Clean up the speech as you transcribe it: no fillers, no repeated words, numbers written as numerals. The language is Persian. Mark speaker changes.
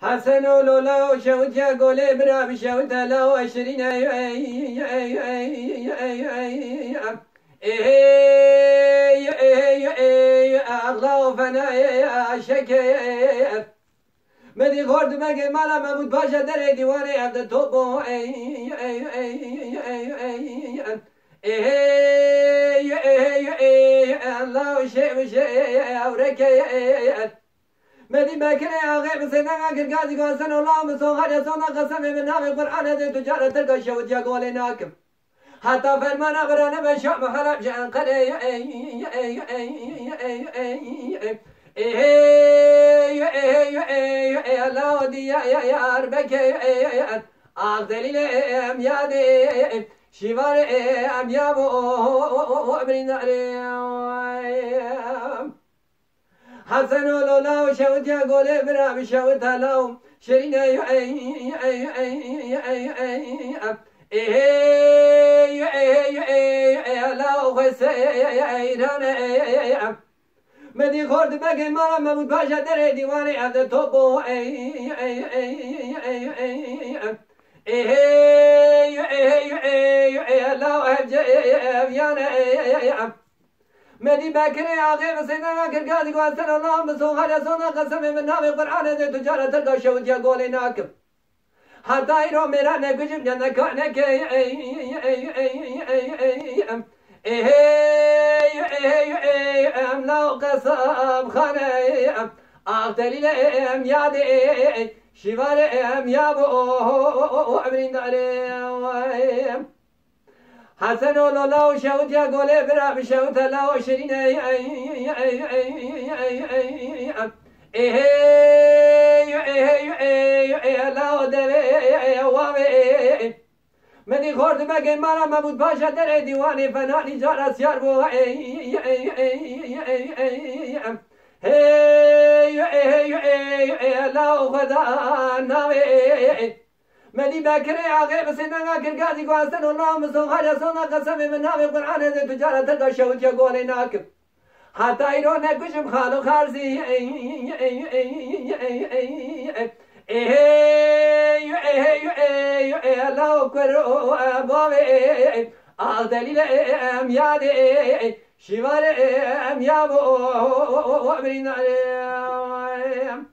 Speaker 1: حسن و لولا و شوت يا قولي برا بشوت لا وعشرين الله فنا شكر مدي خورد مگه مالا محمود پاشا در دیوانه عبد توبو الله شيء مدي بكري أغيب سنة قرقادي قاسن الله مسوغر يسونا قسم من نام القرآن هذه تجارة تلقى شوت يا قولي ناكم حتى فرمانا برانا بشعب حرب جان قري الله ودي يا ربك أغدلي أم يادي شوار أم يابو أمرين حسن ولولا وشوت يا قولي برا بشوت هلاو شرين هلاو خسيران مدي خورد بقي مالا محمود پاشا در دیوانه عبد توبو هلاو هجيان مدي بكري عغيب سيدنا كرقادي قواسن الله مسوخر يسونا قسم من نام القرآن هذه تجارة تلقى شوت يا قولي ناكم حتى يرو ميرا نكجم جنك عنك لو قسم خانه أغتلي لهم يادي شوار ام يابو أمرين داري حسن ولولا وشوت يا قولي برا بشوت لا وشرين لا ودري مدي خورد بقي مالا محمود پاشا در دیوانه فنانی جارة سيار بو لا خدا ناوي مدي بكري عغيب سننا كرقادي قواسن الله مسوخر يسونا قسم من نام القرآن هذه تجارة تلقى شوت يا قولي ناكم حتى يرونا كشم خالو خارزي لو كرو أبوي أغدلي لأم يادي شوار أم يابو أمرين عليهم